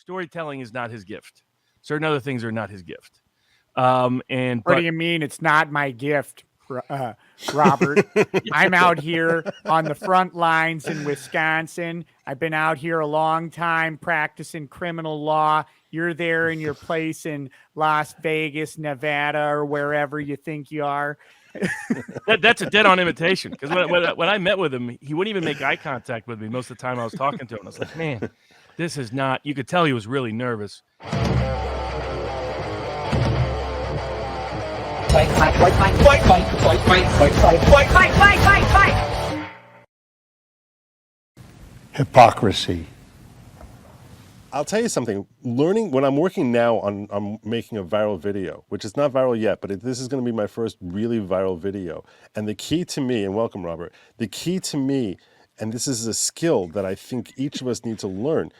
storytelling is not his gift. Certain other things are not his gift. What do you mean it's not my gift, Robert? I'm out here on the front lines in Wisconsin. I've been out here a long time practicing criminal law. You're there in your place in Las Vegas, Nevada, or wherever you think you are. That's a dead-on imitation. Because when I met with him, he wouldn't even make eye contact with me most of the time I was talking to him. I was like, man, this is not. You could tell he was really nervous. Fight, fight, fight, fight, fight, fight, fight, fight, fight, fight, fight, fight, fight, fight, fight. Hypocrisy. I'll tell you something. Learning when I'm working now on making a viral video, which is not viral yet, but this is going to be my first really viral video. And the key to me, and welcome, Robert. The key to me, and this is a skill that I think each of us need to learn,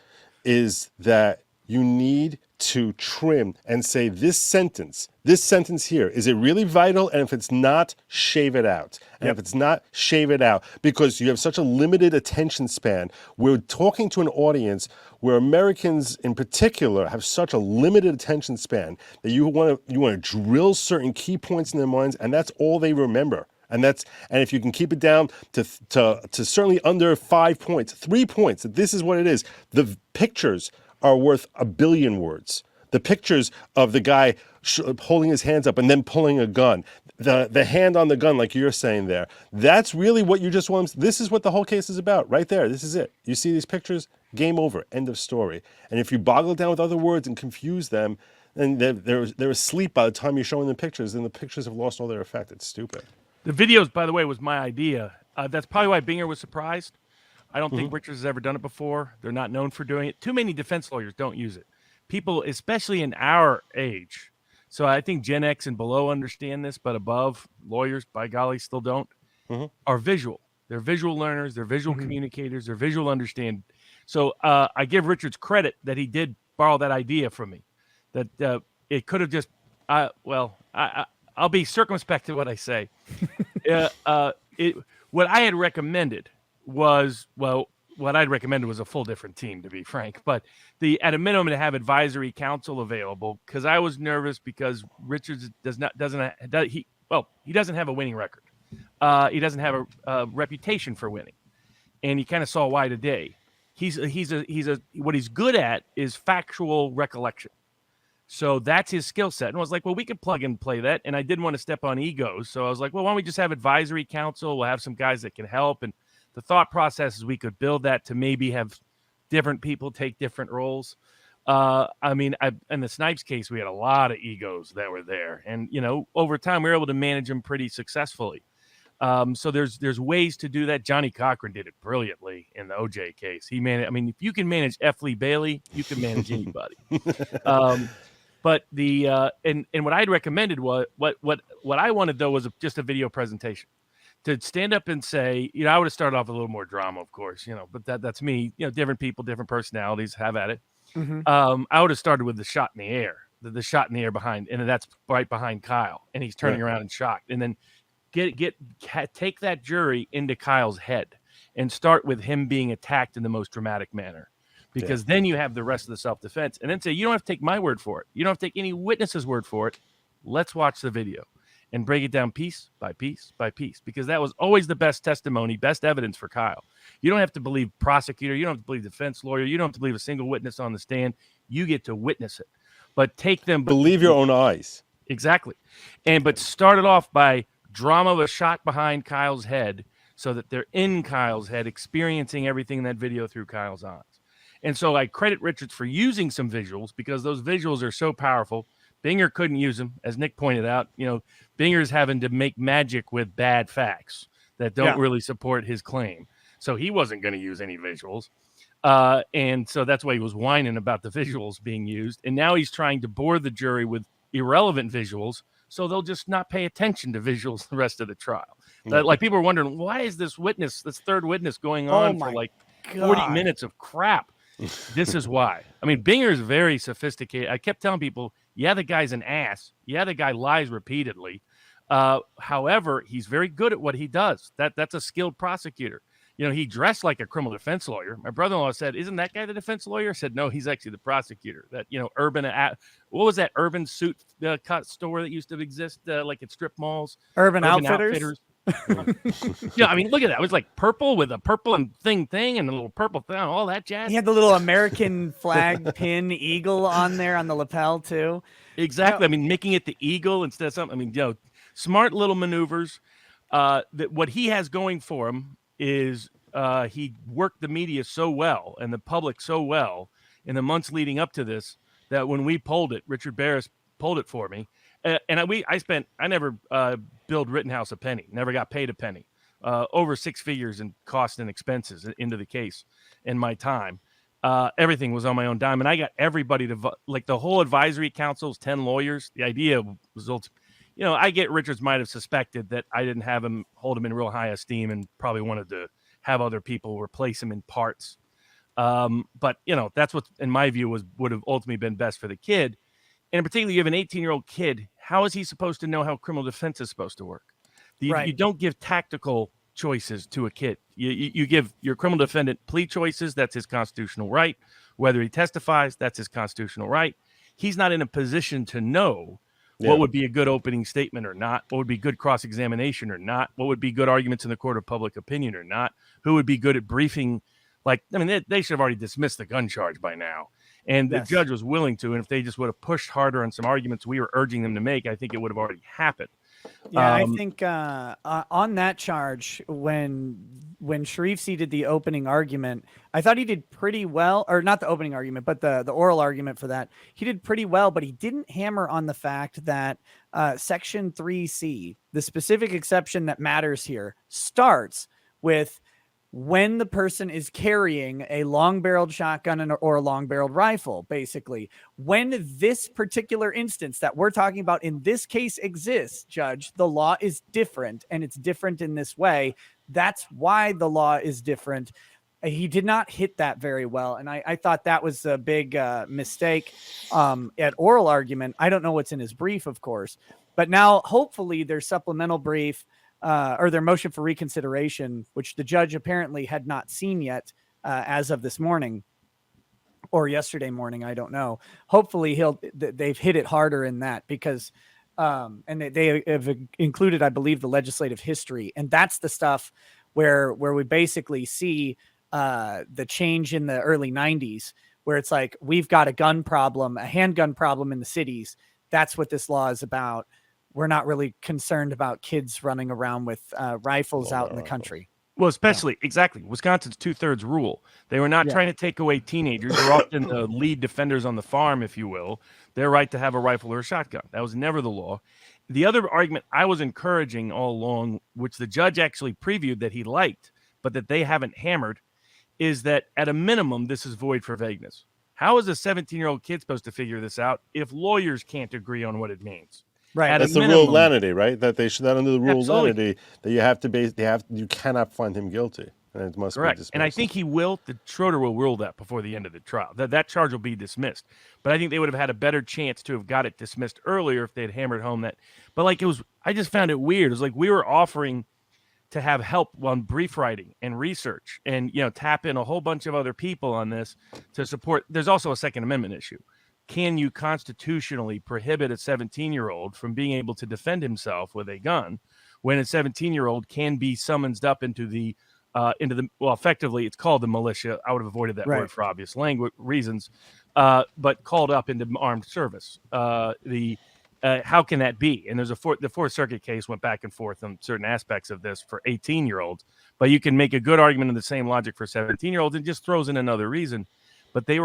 is that you need to trim and say this sentence here, is it really vital? And if it's not, shave it out. And if it's not, shave it out, because you have such a limited attention span. We're talking to an audience where Americans in particular have such a limited attention span that you want to drill certain key points in their minds, and that's all they remember. And if you can keep it down to certainly under 5 points, 3 points, this is what it is. The pictures are worth a billion words. The pictures of the guy holding his hands up and then pulling a gun, the hand on the gun, like you're saying there, that's really what you just want. This is what the whole case is about right there. This is it. You see these pictures, game over, end of story. And if you boggle it down with other words and confuse them, then they're asleep by the time you're showing them pictures, and the pictures have lost all their effect. It's stupid. The videos, by the way, was my idea. That's probably why Binger was surprised. I don't think Richards has ever done it before. They're not known for doing it. Too many defense lawyers don't use it. People, especially in our age. So I think Gen X and below understand this, but above, lawyers, by golly, still don't, are visual. They're visual learners. They're visual communicators. They're visual understand. So I give Richards credit that he did borrow that idea from me. That it could have just, I'll be circumspect to what I say. What I had recommended was, what I'd recommended was a full different team, to be frank. But at a minimum, to have advisory counsel available, because I was nervous because Richards doesn't have a winning record. He doesn't have a reputation for winning, and you kind of saw why today. What he's good at is factual recollection. So that's his skill set. And I was like, well, we could plug and play that. And I didn't want to step on egos. So I was like, well, why don't we just have advisory counsel? We'll have some guys that can help. And the thought process is we could build that to maybe have different people take different roles. In the Snipes case, we had a lot of egos that were there. And, over time, we were able to manage them pretty successfully. So there's ways to do that. Johnny Cochran did it brilliantly in the OJ case. If you can manage F. Lee Bailey, you can manage anybody. But and what I'd recommended was what I wanted though was just a video presentation to stand up and say, I would have started off with a little more drama, of course, but that's me. Different people, different personalities, have at it. I would have started with the shot in the air, the shot in the air behind, and that's right behind Kyle, and he's turning around and shocked, and then take that jury into Kyle's head and start with him being attacked in the most dramatic manner. Because then you have the rest of the self-defense, and then say, you don't have to take my word for it. You don't have to take any witness's word for it. Let's watch the video and break it down piece by piece by piece, because that was always the best testimony, best evidence for Kyle. You don't have to believe prosecutor. You don't have to believe defense lawyer. You don't have to believe a single witness on the stand. You get to witness it, but take them. Believe your own eyes. Exactly. But start it off by drama of a shot behind Kyle's head so that they're in Kyle's head, experiencing everything in that video through Kyle's eyes. And so I credit Richards for using some visuals, because those visuals are so powerful. Binger couldn't use them. As Nick pointed out, Binger's having to make magic with bad facts that don't really support his claim. So he wasn't going to use any visuals. And so that's why he was whining about the visuals being used. And now he's trying to bore the jury with irrelevant visuals, so they'll just not pay attention to visuals the rest of the trial. Like, people are wondering, why is this third witness going on for like 40 minutes of crap? This is why. Binger is very sophisticated. I kept telling people, the guy's an ass. The guy lies repeatedly. However, he's very good at what he does. That's a skilled prosecutor. he dressed like a criminal defense lawyer. My brother-in-law said, "Isn't that guy the defense lawyer?" I said, "No, he's actually the prosecutor." That what was that urban suit cut store that used to exist like at strip malls? Urban Outfitters. Yeah, I mean, look at that. It was like purple with a purple and thing and a little purple thing, all that jazz. He had the little American flag pin eagle on there on the lapel too. Exactly. I mean, making it the eagle instead of something. I mean, smart little maneuvers. That what he has going for him is he worked the media so well and the public so well in the months leading up to this that when we polled it, Richard Barris polled it for me, and I never billed Rittenhouse a penny, never got paid a penny, over 6 figures in cost and expenses into the case in my time. Everything was on my own dime, and I got everybody to like the whole advisory council's 10 lawyers. The idea was I get Richards might have suspected that I didn't hold him in real high esteem and probably wanted to have other people replace him in parts. But that's what, in my view, would have ultimately been best for the kid. And in particular, you have an 18-year-old kid. How is he supposed to know how criminal defense is supposed to work? You don't give tactical choices to a kid. You give your criminal defendant plea choices. That's his constitutional right. Whether he testifies, that's his constitutional right. He's not in a position to know what would be a good opening statement or not, what would be good cross-examination or not, what would be good arguments in the court of public opinion or not, who would be good at briefing. They should have already dismissed the gun charge by now. And the judge was willing to, and if they just would have pushed harder on some arguments we were urging them to make, I think it would have already happened. Yeah, I think on that charge, when Sharif did the opening argument, I thought he did pretty well, or not the opening argument, but the oral argument for that. He did pretty well, but he didn't hammer on the fact that Section 3C, the specific exception that matters here, starts with when the person is carrying a long-barreled shotgun or a long-barreled rifle, basically. When this particular instance that we're talking about in this case exists, Judge, the law is different, and it's different in this way. That's why the law is different. He did not hit that very well, and I thought that was a big mistake at oral argument. I don't know what's in his brief, of course, but now hopefully their supplemental brief or their motion for reconsideration, which the judge apparently had not seen yet as of this morning or yesterday morning. I don't know. Hopefully they've hit it harder in that because and they have included, I believe, the legislative history. And that's the stuff where we basically see the change in the early 90s, where it's like, we've got a gun problem, a handgun problem in the cities. That's what this law is about. We're not really concerned about kids running around with rifles out in the country. Well, exactly. Wisconsin's 2/3 rule. They were not trying to take away teenagers. They're often the lead defenders on the farm, if you will. Their right to have a rifle or a shotgun. That was never the law. The other argument I was encouraging all along, which the judge actually previewed that he liked, but that they haven't hammered, is that at a minimum, this is void for vagueness. How is a 17-year-old kid supposed to figure this out if lawyers can't agree on what it means? Right. That's the rule of lenity, right? That they should, that under the rule of lenity, that you cannot find him guilty. And it must be dismissed. And I think Schroeder will rule that before the end of the trial. That charge will be dismissed. But I think they would have had a better chance to have got it dismissed earlier if they'd hammered home that. But I just found it weird. It was like we were offering to have help on brief writing and research and, tap in a whole bunch of other people on this to support. There's also a Second Amendment issue. Can you constitutionally prohibit a 17-year-old from being able to defend himself with a gun when a 17-year-old can be summoned up into effectively it's called the militia. I would have avoided that word for obvious reasons, but called up into armed service. How can that be? And there's the Fourth Circuit case went back and forth on certain aspects of this for 18-year-olds, but you can make a good argument of the same logic for 17-year-olds and just throws in another reason. But they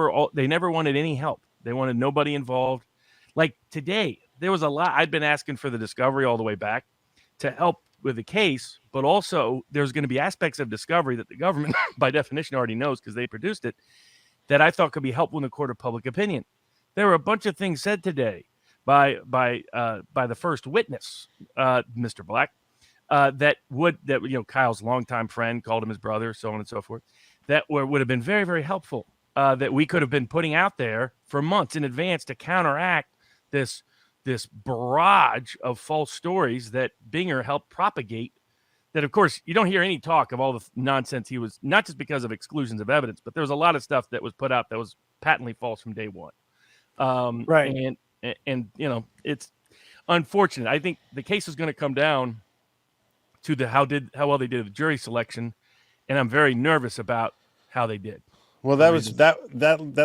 never wanted any help. They wanted nobody involved. Like today, there was a lot. I'd been asking for the discovery all the way back to help with the case, but also there's going to be aspects of discovery that the government, by definition, already knows because they produced it, that I thought could be helpful in the court of public opinion. There were a bunch of things said today by the first witness, Mr. Black, that Kyle's longtime friend called him his brother, so on and so forth, that would have been very, very helpful. That we could have been putting out there for months in advance to counteract this barrage of false stories that Binger helped propagate that, of course, you don't hear any talk of all the nonsense he was, not just because of exclusions of evidence, but there was a lot of stuff that was put out that was patently false from day one. Right. And you know, it's unfortunate. I think the case is going to come down to how well they did the jury selection, and I'm very nervous about how they did. Well, that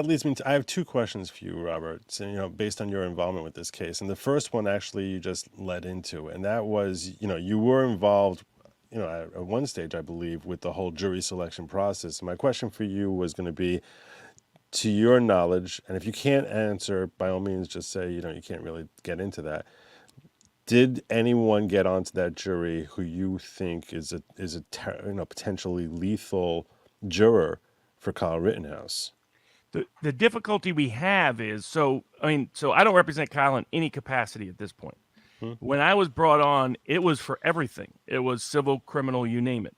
leads me to, I have two questions for you, Robert. So, based on your involvement with this case, and the first one actually you just led into, and that was, you were involved, at one stage, I believe, with the whole jury selection process. My question for you was going to be, to your knowledge, and if you can't answer, by all means, just say, you can't really get into that. Did anyone get onto that jury who you think is a potentially lethal juror for Kyle Rittenhouse? The difficulty we have is, so I don't represent Kyle in any capacity at this point. When I was brought on, it was for everything. It was civil, criminal, you name it.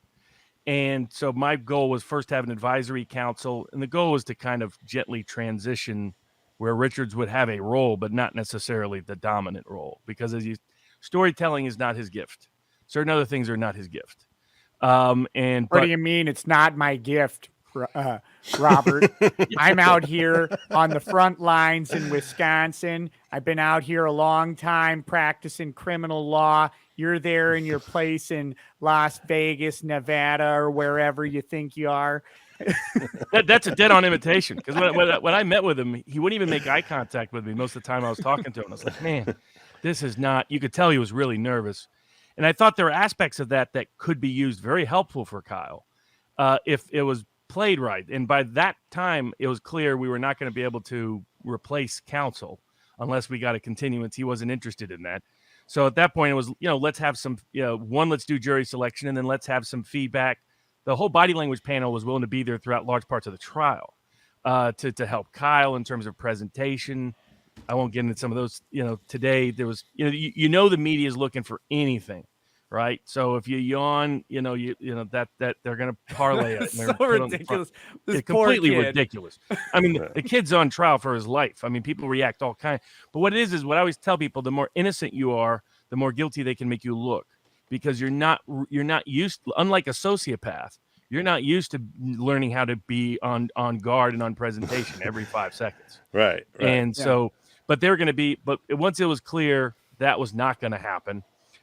And so my goal was first to have an advisory council, and the goal was to kind of gently transition where Richards would have a role, but not necessarily the dominant role, because storytelling is not his gift. Certain other things are not his gift. What do you mean it's not my gift, Robert? I'm out here on the front lines in Wisconsin. I've been out here a long time practicing criminal law. You're there in your place in Las Vegas, Nevada, or wherever you think you are. That's a dead-on imitation, because when I met with him, he wouldn't even make eye contact with me most of the time I was talking to him. I was like, man, this is not, you could tell he was really nervous. And I thought there were aspects of that could be used very helpful for Kyle if it was played right. And by that time, it was clear we were not going to be able to replace counsel unless we got a continuance. He wasn't interested in that. So at that point, it was, let's have some, let's do jury selection, and then let's have some feedback. The whole body language panel was willing to be there throughout large parts of the trial to help Kyle in terms of presentation. I won't get into some of those. Today there was, the media is looking for anything, right? So if you yawn, that they're going to parlay it. So ridiculous. It's completely ridiculous. I mean, the kid's on trial for his life. I mean, people react all kinds. But what it is what I always tell people: the more innocent you are, the more guilty they can make you look, because you're not used. Unlike a sociopath, you're not used to learning how to be on guard and on presentation every 5 seconds. Right. And so. But they're going to be. But once it was clear that was not going to happen,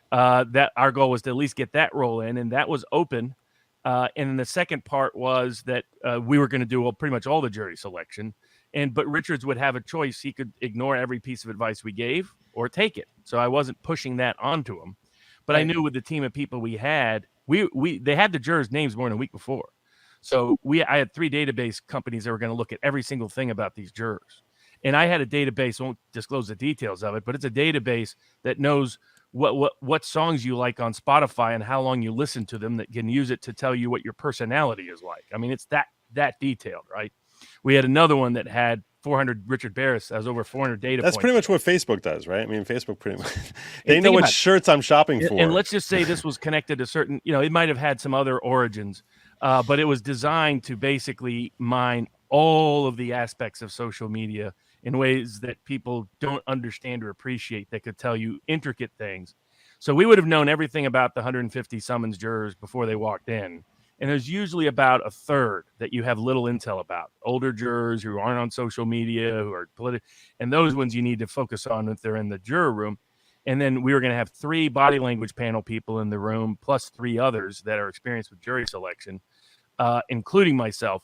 that our goal was to at least get that role in, and that was open. And then the second part was that we were going to do pretty much all the jury selection, but Richards would have a choice. He could ignore every piece of advice we gave or take it. So I wasn't pushing that onto him. But I knew with the team of people we had, they had the jurors' names more than a week before. So I had 3 database companies that were going to look at every single thing about these jurors. And I had a database, won't disclose the details of it, but it's a database that knows what songs you like on Spotify and how long you listen to them, that can use it to tell you what your personality is like. I mean, it's that detailed, right? We had another one that had 400 Richard Barris has over 400 data That's points. pretty much what Facebook does, right? I mean, Facebook pretty much, they know what shirts I'm shopping for. And let's just say this was connected to certain, it might have had some other origins, but it was designed to basically mine all of the aspects of social media in ways that people don't understand or appreciate, that could tell you intricate things. So we would have known everything about the 150 summons jurors before they walked in. And there's usually about a third that you have little intel about. Older jurors who aren't on social media, who are political, and those ones you need to focus on if they're in the juror room. And then we were going to have 3 body language panel people in the room, plus 3 others that are experienced with jury selection, including myself.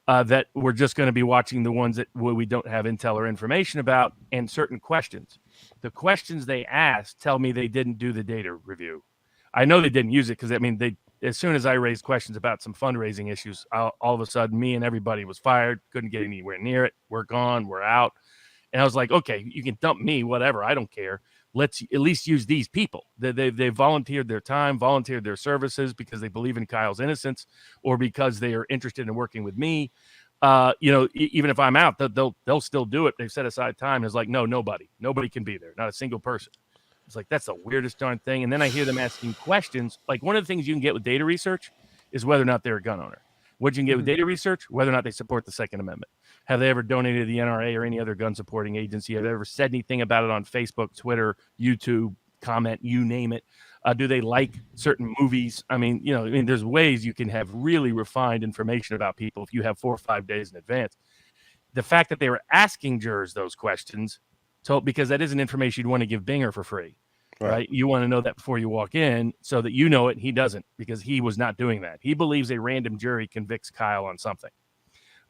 That we're just going to be watching the ones that we don't have intel or information about, and certain questions. The questions they asked tell me they didn't do the data review. I know they didn't use it because, as soon as I raised questions about some fundraising issues, all of a sudden me and everybody was fired, couldn't get anywhere near it. We're gone, we're out. And I was like, okay, you can dump me, whatever, I don't care. Let's at least use these people. They volunteered their time, volunteered their services because they believe in Kyle's innocence, or because they are interested in working with me. Even if I'm out, they'll still do it. They've set aside time. It's like, no, nobody can be there. Not a single person. It's like, that's the weirdest darn thing. And then I hear them asking questions. Like, one of the things you can get with data research is whether or not they're a gun owner. What you can get with data research, whether or not they support the Second Amendment. Have they ever donated to the NRA or any other gun supporting agency? Have they ever said anything about it on Facebook, Twitter, YouTube, comment, you name it? Do they like certain movies? I mean, there's ways you can have really refined information about people if you have 4 or 5 days in advance. The fact that they were asking jurors those questions, because that isn't information you'd want to give Binger for free, right? You want to know that before you walk in so that you know it. He doesn't, because he was not doing that. He believes a random jury convicts Kyle on something.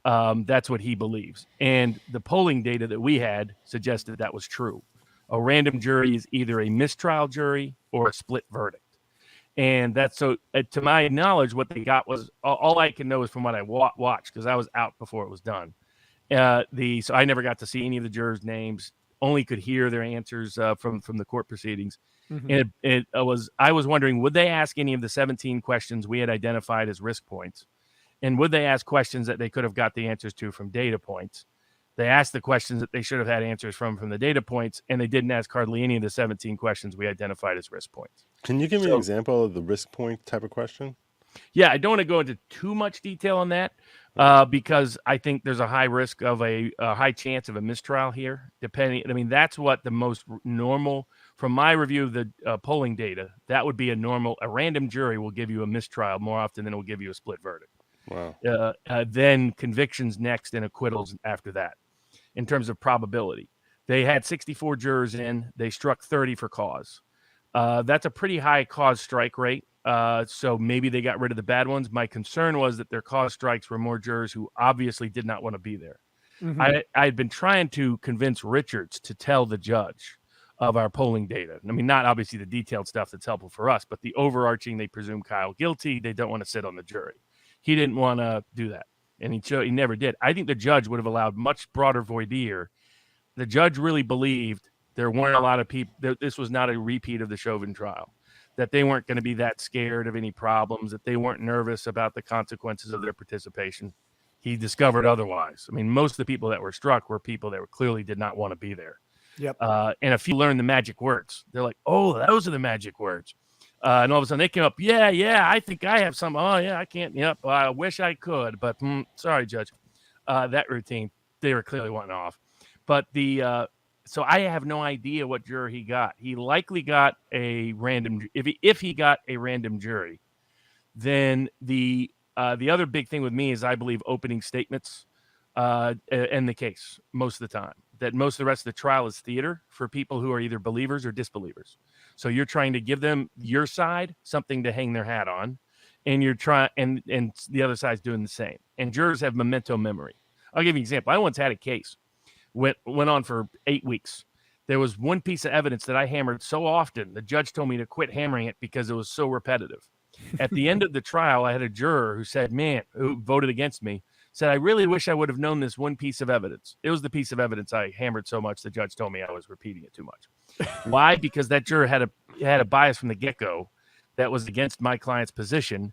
That's what he believes. And the polling data that we had suggested that was true. A random jury is either a mistrial jury or a split verdict. And that's so, to my knowledge, what they got was all I can know is from what I watched, because I was out before it was done. So I never got to see any of the jurors' names, only could hear their answers from the court proceedings. Mm-hmm. And I was wondering, would they ask any of the 17 questions we had identified as risk points? And would they ask questions that they could have got the answers to from data points? They asked the questions that they should have had answers from the data points, and they didn't ask hardly any of the 17 questions we identified as risk points. Can you give me an example of the risk point type of question? Yeah, I don't want to go into too much detail on that because I think there's a high risk of a high chance of a mistrial here. That's what the most normal, from my review of the polling data, that would be a random jury will give you a mistrial more often than it will give you a split verdict. Wow. Then convictions next and acquittals after that. In terms of probability, they had 64 jurors in. They struck 30 for cause. That's a pretty high cause strike rate. So maybe they got rid of the bad ones. My concern was that their cause strikes were more jurors who obviously did not want to be there. Mm-hmm. I had been trying to convince Richards to tell the judge of our polling data. I mean, not obviously the detailed stuff that's helpful for us, but the overarching, they presume Kyle guilty. They don't want to sit on the jury. He didn't want to do that. And he never did. I think the judge would have allowed much broader voir dire. The judge really believed there weren't a lot of people. This was not a repeat of the Chauvin trial, that they weren't going to be that scared of any problems, that they weren't nervous about the consequences of their participation. He discovered otherwise. I mean, most of the people that were struck were people that clearly did not want to be there. Yep. And a few learned the magic words. They're like, oh, those are the magic words. And all of a sudden they came up, yeah, I think I have some. Oh, yeah, I can't. Yep, I wish I could, but sorry, Judge. That routine, they were clearly wanting off. But so I have no idea what juror he got. He likely got a random. If he got a random jury, then the other big thing with me is I believe opening statements end the case most of the time. That most of the rest of the trial is theater for people who are either believers or disbelievers. So you're trying to give them your side, something to hang their hat on, and you're trying, and the other side's doing the same. And jurors have memento memory. I'll give you an example. I once had a case went on for 8 weeks. There was one piece of evidence that I hammered so often, the judge told me to quit hammering it because it was so repetitive. At the end of the trial, I had a juror who said, who voted against me, said, I really wish I would have known this one piece of evidence. It was the piece of evidence I hammered so much the judge told me I was repeating it too much. Why? Because that juror had a bias from the get-go that was against my client's position,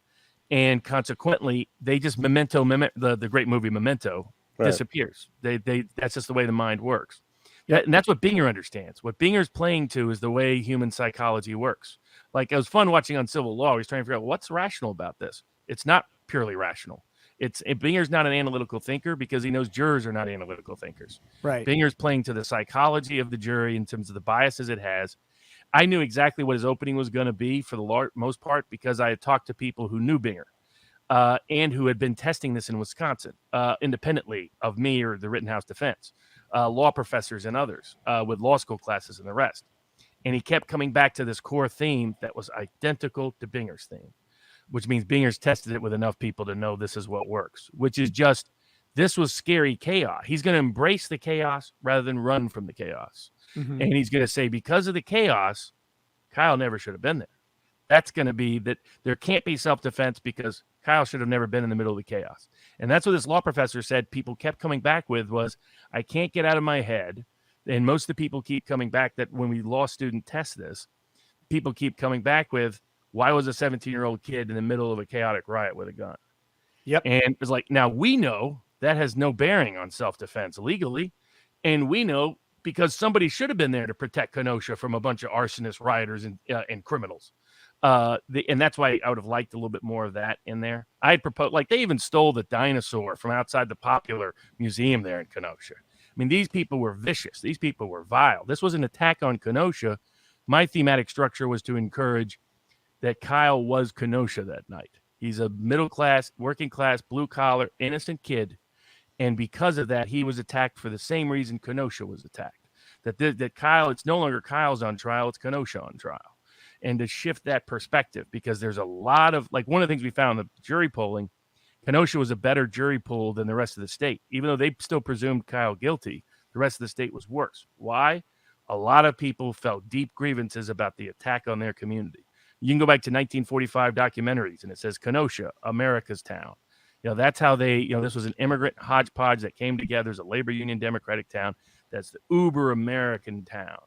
and consequently, they just the great movie Memento disappears. That's just the way the mind works. Yeah, and that's what Binger understands. What Binger's playing to is the way human psychology works. Like, it was fun watching on Civil Law. He's trying to figure out what's rational about this. It's not purely rational. Binger's not an analytical thinker because he knows jurors are not analytical thinkers. Right. Binger's playing to the psychology of the jury in terms of the biases it has. I knew exactly what his opening was going to be for the most part because I had talked to people who knew Binger and who had been testing this in Wisconsin independently of me or the Rittenhouse defense, law professors and others with law school classes and the rest. And he kept coming back to this core theme that was identical to Binger's theme, which means Binger's tested it with enough people to know this is what works, which is just, this was scary chaos. He's going to embrace the chaos rather than run from the chaos. Mm-hmm. And he's going to say, because of the chaos, Kyle never should have been there. That's going to be that there can't be self-defense because Kyle should have never been in the middle of the chaos. And that's what this law professor said people kept coming back with was, I can't get out of my head. And most of the people keep coming back that when we law student test this, people keep coming back with, why was a 17-year-old kid in the middle of a chaotic riot with a gun? Yep. And it's like, now we know that has no bearing on self-defense legally. And we know because somebody should have been there to protect Kenosha from a bunch of arsonists, rioters, and criminals. And that's why I would have liked a little bit more of that in there. I had proposed, like, they even stole the dinosaur from outside the Popular Museum there in Kenosha. I mean, these people were vicious. These people were vile. This was an attack on Kenosha. My thematic structure was to encourage that Kyle was Kenosha that night. He's a middle class, working class, blue collar, innocent kid. And because of that, he was attacked for the same reason Kenosha was attacked. That Kyle, it's no longer Kyle's on trial, it's Kenosha on trial. And to shift that perspective, because there's a lot of, like, one of the things we found in the jury polling, Kenosha was a better jury pool than the rest of the state. Even though they still presumed Kyle guilty, the rest of the state was worse. Why? A lot of people felt deep grievances about the attack on their community. You can go back to 1945 documentaries, and it says Kenosha, America's town. That's how they, this was an immigrant hodgepodge that came together as a labor union democratic town. That's the uber American town.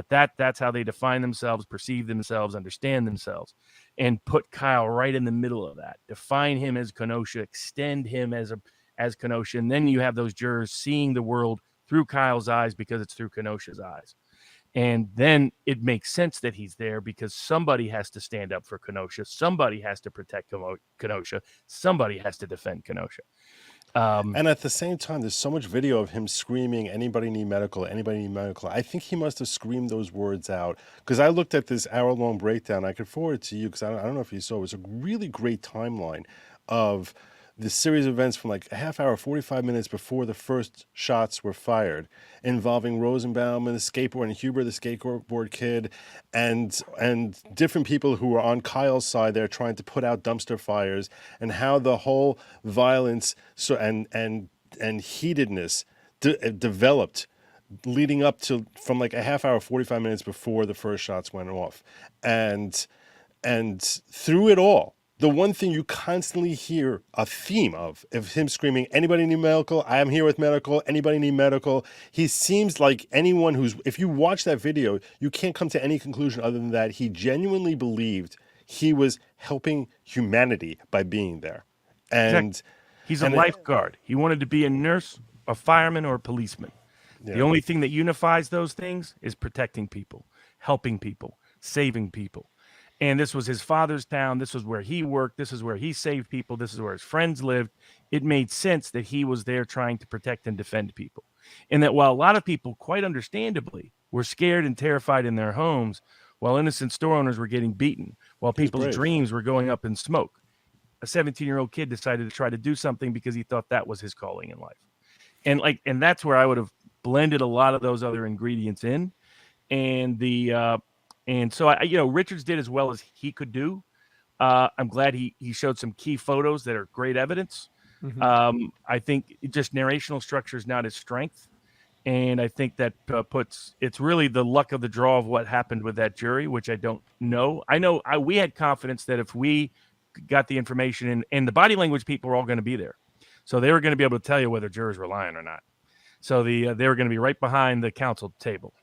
That's how they define themselves, perceive themselves, understand themselves, and put Kyle right in the middle of that. Define him as Kenosha, extend him as Kenosha, and then you have those jurors seeing the world through Kyle's eyes because it's through Kenosha's eyes. And then it makes sense that he's there because somebody has to stand up for Kenosha. Somebody has to protect Kenosha. Somebody has to defend Kenosha. And at the same time, there's so much video of him screaming, anybody need medical, anybody need medical. I think he must have screamed those words out because I looked at this hour-long breakdown. I could forward it to you because I don't know if you saw. It was a really great timeline of the series of events from like a half hour, 45 minutes before the first shots were fired, involving Rosenbaum and the skateboard and Huber, the skateboard kid, and different people who were on Kyle's side there trying to put out dumpster fires, and how the whole violence and heatedness developed leading up to from like a half hour, 45 minutes before the first shots went off. And through it all, the one thing you constantly hear a theme of him screaming, anybody need medical? I am here with medical. Anybody need medical? He seems like anyone if you watch that video, you can't come to any conclusion other than that he genuinely believed he was helping humanity by being there. And exactly. He's a lifeguard. He wanted to be a nurse, a fireman, or a policeman. Yeah. The only thing that unifies those things is protecting people, helping people, saving people. And this was his father's town. This was where he worked. This is where he saved people. This is where his friends lived. It made sense that he was there trying to protect and defend people. And that while a lot of people, quite understandably, were scared and terrified in their homes, while innocent store owners were getting beaten, while people's dreams were going up in smoke, a 17-year-old kid decided to try to do something because he thought that was his calling in life. And that's where I would have blended a lot of those other ingredients in. And so, Richards did as well as he could do. I'm glad he showed some key photos that are great evidence. Mm-hmm. I think just narrational structure is not his strength. And I think that it's really the luck of the draw of what happened with that jury, which I don't know. We had confidence that if we got the information and the body language people were all going to be there. So they were going to be able to tell you whether jurors were lying or not. So they were going to be right behind the counsel table.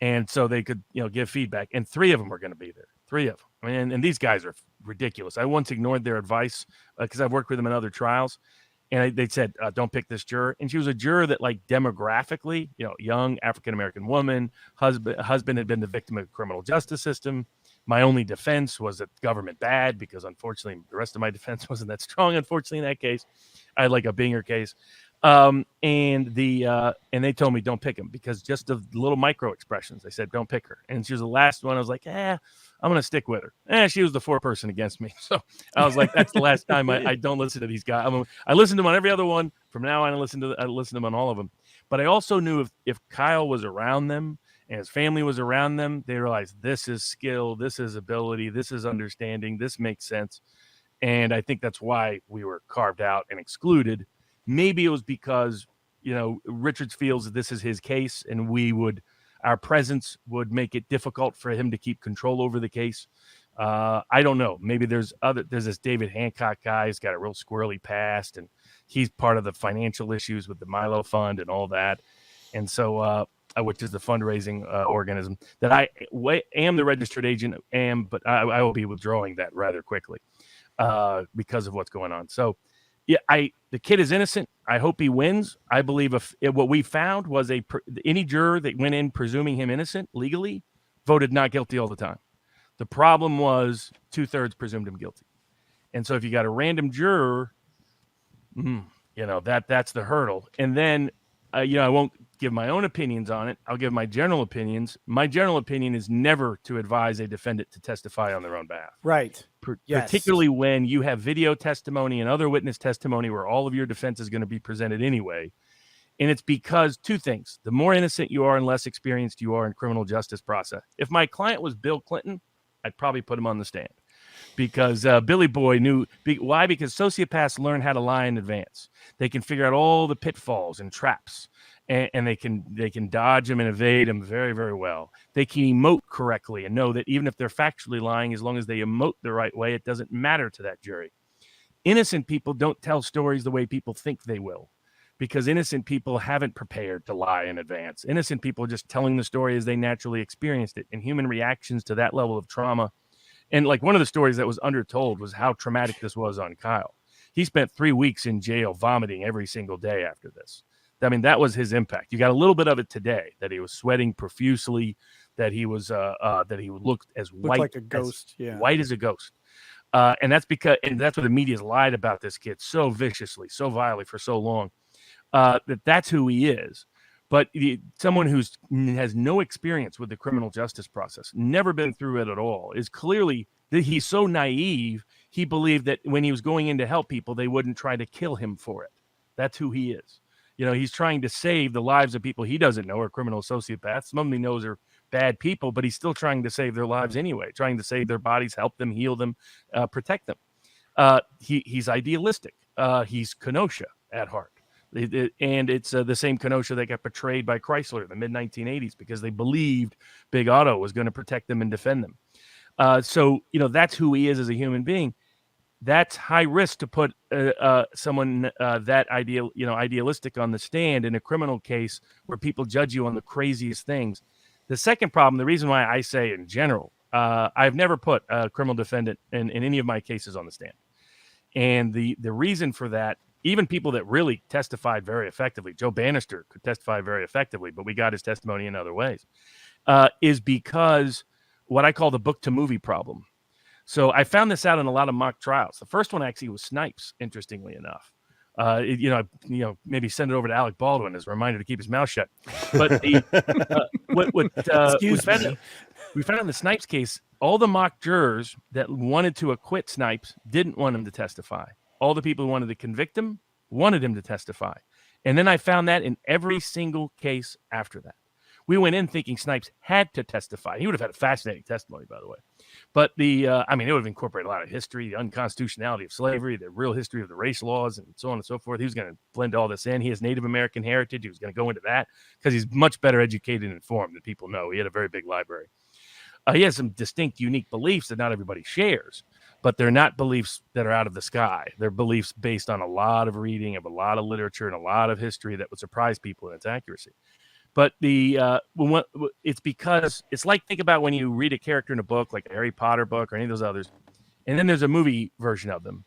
And so they could, give feedback. And 3 of them were going to be there. 3 of them. I mean, and these guys are ridiculous. I once ignored their advice because I've worked with them in other trials. And they said, don't pick this juror. And she was a juror that, like, demographically, young African-American woman, husband had been the victim of the criminal justice system. My only defense was that government bad because, unfortunately, the rest of my defense wasn't that strong, unfortunately, in that case. I had, like, a Binger case. And they told me don't pick him because just the little micro expressions. They said don't pick her, and she was the last one. I was like, I'm gonna stick with her. She was the 4th person against me, so I was like, that's the last time I don't listen to these guys. I listened to them on every other one. From now on, I listen to them on all of them. But I also knew if Kyle was around them and his family was around them, they realized this is skill, this is ability, this is understanding, this makes sense, and I think that's why we were carved out and excluded. Maybe it was because, Richards feels that this is his case and our presence would make it difficult for him to keep control over the case. I don't know. Maybe there's this David Hancock guy who's got a real squirrely past and he's part of the financial issues with the Milo Fund and all that. And so, which is the fundraising organism that I am the registered agent, but I will be withdrawing that rather quickly because of what's going on. So, yeah, the kid is innocent. I hope he wins. I believe what we found was any juror that went in presuming him innocent legally voted not guilty all the time. The problem was 2/3 presumed him guilty. And so if you got a random juror, that's the hurdle. And then, I won't give my own opinions on it. I'll give my general opinions. My general opinion is never to advise a defendant to testify on their own behalf. Right. Yes. Particularly when you have video testimony and other witness testimony where all of your defense is going to be presented anyway. And it's because two things. The more innocent you are and less experienced you are in criminal justice process. If my client was Bill Clinton, I'd probably put him on the stand. Because Billy Boy knew why? Because sociopaths learn how to lie in advance. They can figure out all the pitfalls and traps, and they can dodge them and evade them very, very well. They can emote correctly and know that even if they're factually lying, as long as they emote the right way, it doesn't matter to that jury. Innocent people don't tell stories the way people think they will, because innocent people haven't prepared to lie in advance. Innocent people are just telling the story as they naturally experienced it, and human reactions to that level of trauma. And like one of the stories that was undertold was how traumatic this was on Kyle. He spent 3 weeks in jail vomiting every single day after this. I mean, that was his impact. You got a little bit of it today, that he was sweating profusely, that he was that he looked as white like a ghost, white as a ghost. And that's what the media's lied about this kid so viciously, so vilely for so long. That's who he is. But someone who has no experience with the criminal justice process, never been through it at all, is clearly that he's so naive. He believed that when he was going in to help people, they wouldn't try to kill him for it. That's who he is. You know, he's trying to save the lives of people he doesn't know are criminal sociopaths. Some of them he knows are bad people, but he's still trying to save their lives anyway, trying to save their bodies, help them, heal them, protect them. He's idealistic. He's Kenosha at heart. And it's the same Kenosha that got betrayed by Chrysler in the mid-1980s because they believed Big Auto was going to protect them and defend them. So, you know, that's who he is as a human being. That's high risk to put someone that idealistic on the stand in a criminal case where people judge you on the craziest things. The second problem, the reason why I say in general, I've never put a criminal defendant in any of my cases on the stand. And the reason for that, even people that really testified very effectively, Joe Bannister could testify very effectively, but we got his testimony in other ways, is because what I call the book to movie problem. So I found this out in a lot of mock trials. The first one actually was Snipes, interestingly enough. Maybe send it over to Alec Baldwin as a reminder to keep his mouth shut. But we found in the Snipes case, all the mock jurors that wanted to acquit Snipes didn't want him to testify. All the people who wanted to convict him wanted him to testify. And then I found that in every single case after that. We went in thinking Snipes had to testify. He would have had a fascinating testimony, by the way. But it would have incorporated a lot of history, the unconstitutionality of slavery, the real history of the race laws, and so on and so forth. He was going to blend all this in. He has Native American heritage. He was going to go into that because he's much better educated and informed than people know. He had a very big library. He has some distinct, unique beliefs that not everybody shares, but they're not beliefs that are out of the sky. They're beliefs based on a lot of reading of a lot of literature and a lot of history that would surprise people in its accuracy. But it's because it's like, think about when you read a character in a book, like a Harry Potter book or any of those others, and then there's a movie version of them.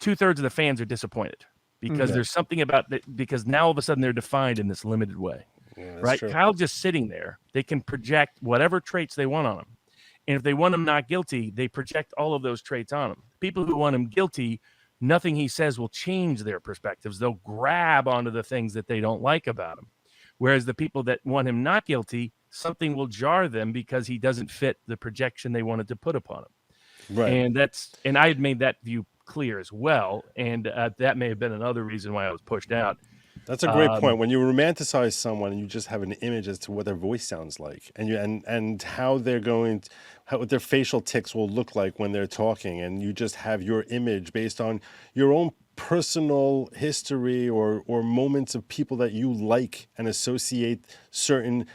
2/3 of the fans are disappointed because there's something about that, because now all of a sudden they're defined in this limited way. Yeah, right? True. Kyle just sitting there, they can project whatever traits they want on him. And if they want him not guilty, they project all of those traits on him. People who want him guilty, nothing he says will change their perspectives. They'll grab onto the things that they don't like about him. Whereas the people that want him not guilty, something will jar them because he doesn't fit the projection they wanted to put upon him. Right. And I had made that view clear as well. And that may have been another reason why I was pushed out. That's a great point. When you romanticize someone and you just have an image as to what their voice sounds like, and how they're what their facial tics will look like when they're talking, and you just have your image based on your own personal history or moments of people that you like and associate certain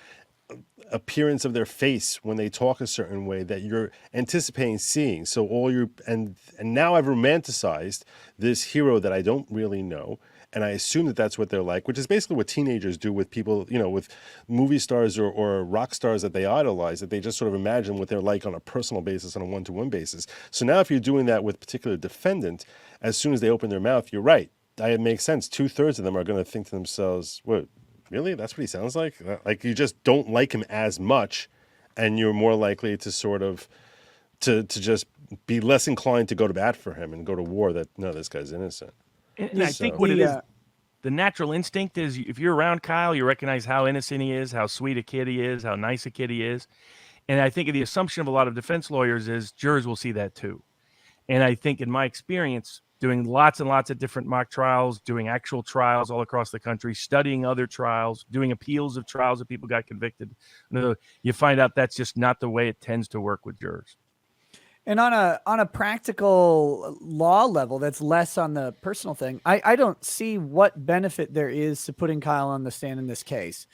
appearance of their face when they talk a certain way that you're anticipating seeing. So and now I've romanticized this hero that I don't really know. And I assume that that's what they're like, which is basically what teenagers do with people, with movie stars or rock stars that they idolize, that they just sort of imagine what they're like on a personal basis, on a one-to-one basis. So now if you're doing that with a particular defendant, as soon as they open their mouth, you're right. It makes sense. 2/3 of them are going to think to themselves, what, really? That's what he sounds like? Like you just don't like him as much, and you're more likely to sort of, to just be less inclined to go to bat for him and go to war that, no, this guy's innocent. And I think what it is, the natural instinct is if you're around Kyle, you recognize how innocent he is, how sweet a kid he is, how nice a kid he is. And I think the assumption of a lot of defense lawyers is jurors will see that too. And I think in my experience, doing lots and lots of different mock trials, doing actual trials all across the country, studying other trials, doing appeals of trials that people got convicted, you find out that's just not the way it tends to work with jurors. And on a practical law level, that's less on the personal thing. I don't see what benefit there is to putting Kyle on the stand in this case.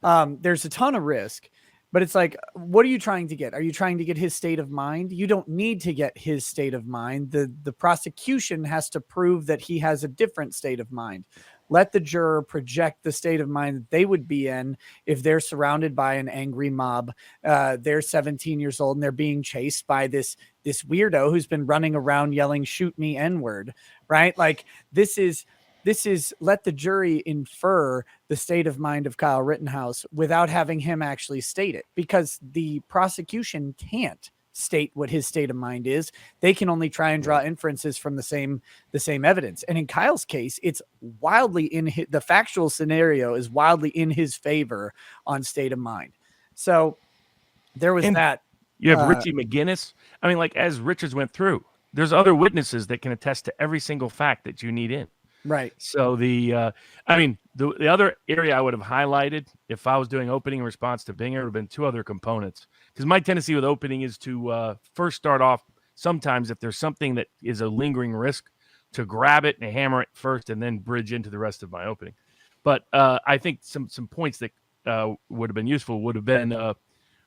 There's a ton of risk, but it's like, what are you trying to get? Are you trying to get his state of mind? You don't need to get his state of mind. The prosecution has to prove that he has a different state of mind. Let the juror project the state of mind that they would be in if they're surrounded by an angry mob. They're 17 years old and they're being chased by this weirdo who's been running around yelling, "Shoot me, N-word," right? Like this is let the jury infer the state of mind of Kyle Rittenhouse without having him actually state it, because the prosecution can't state what his state of mind is. They can only try and draw inferences from the same evidence. And in Kyle's case, it's wildly the factual scenario is wildly in his favor on state of mind. So there was that. You have Richie McGinnis. I mean, like, as Richards went through, there's other witnesses that can attest to every single fact that you need in. Right. So the other area I would have highlighted if I was doing opening response to Binger would have been two other components. Because my tendency with opening is to first start off sometimes if there's something that is a lingering risk to grab it and hammer it first and then bridge into the rest of my opening. But I think some points that would have been useful would have been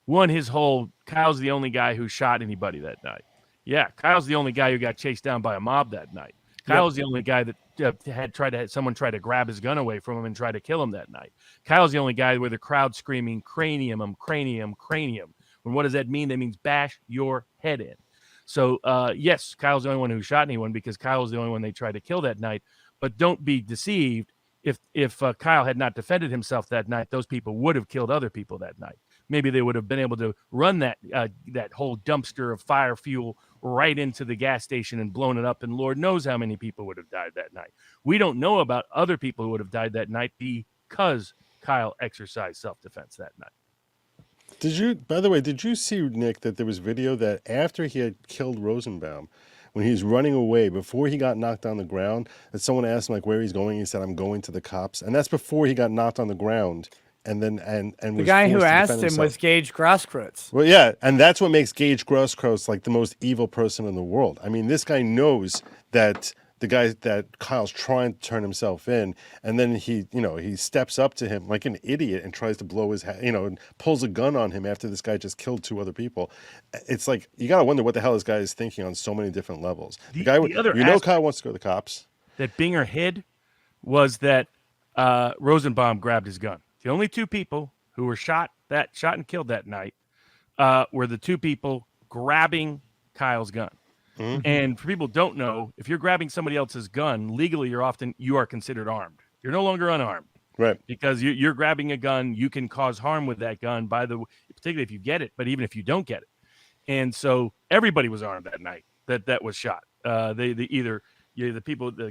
one, his whole Kyle's the only guy who shot anybody that night. Yeah, Kyle's the only guy who got chased down by a mob that night. Kyle's the only guy that had someone try to grab his gun away from him and try to kill him that night. Kyle's the only guy where the crowd screaming cranium, cranium, cranium. And what does that mean? That means bash your head in. So yes, Kyle's the only one who shot anyone because Kyle was the only one they tried to kill that night. But don't be deceived. If Kyle had not defended himself that night, those people would have killed other people that night. Maybe they would have been able to run that whole dumpster of fire fuel right into the gas station and blown it up, and Lord knows how many people would have died that night. We don't know about other people who would have died that night because Kyle exercised self-defense that night. By the way, did you see, Nick, that there was video that after he had killed Rosenbaum, when he was running away, before he got knocked on the ground, that someone asked him like where he's going, he said, "I'm going to the cops," and that's before he got knocked on the ground. And then and the guy who asked him was Gage Grosskreutz. Well, yeah, and that's what makes Gage Grosskreutz like the most evil person in the world. I mean, this guy knows that the guy that Kyle's trying to turn himself in, and then he steps up to him like an idiot and tries to blow his head, and pulls a gun on him after this guy just killed two other people. It's like you gotta wonder what the hell this guy is thinking on so many different levels. Kyle wants to go to the cops. That Binger hid was that Rosenbaum grabbed his gun. The only two people who were shot and killed that night were the two people grabbing Kyle's gun. Mm-hmm. And for people who don't know, if you're grabbing somebody else's gun, legally you are considered armed. You're no longer unarmed. Right. Because you're grabbing a gun, you can cause harm with that gun, particularly if you get it, but even if you don't get it. And so everybody was armed that night that was shot. The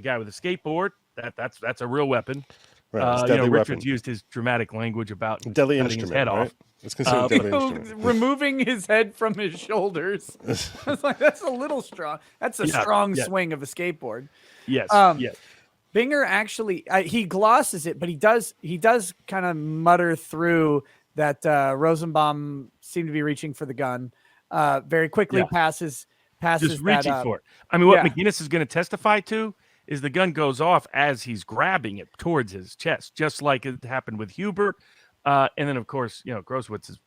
guy with the skateboard, that's a real weapon. Right, Richards used his dramatic language about deadly cutting instrument, his head off. It's considered deadly instrument. Removing his head from his shoulders. I was like, that's a little strong. That's a strong swing of a skateboard. Yes. Yes. Binger actually he glosses it, but he does kind of mutter through that Rosenbaum seemed to be reaching for the gun. Very quickly passes just reaching that for it. I mean, what McGinnis is going to testify to is the gun goes off as he's grabbing it towards his chest, just like it happened with Hubert. And then, of course, Grosskreutz is,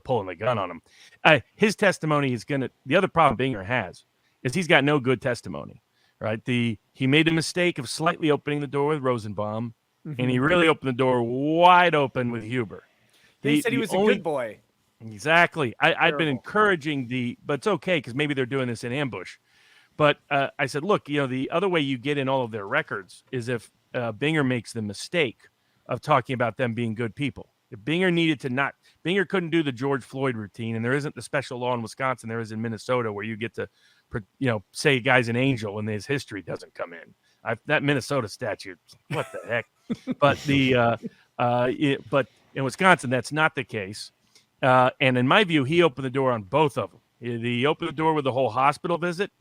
pulling the gun on him. His testimony is the other problem Binger has is he's got no good testimony, right? He made a mistake of slightly opening the door with Rosenbaum, and he really opened the door wide open with Hubert. He said he was a good boy. Exactly. I'd been encouraging but it's okay because maybe they're doing this in ambush. But I said, look, the other way you get in all of their records is if Binger makes the mistake of talking about them being good people. If Binger couldn't do the George Floyd routine, and there isn't the special law in Wisconsin, there is in Minnesota where you get to, say a guy's an angel and his history doesn't come in. That Minnesota statute, what the heck? But but in Wisconsin, that's not the case. And in my view, he opened the door on both of them. He opened the door with the whole hospital visit.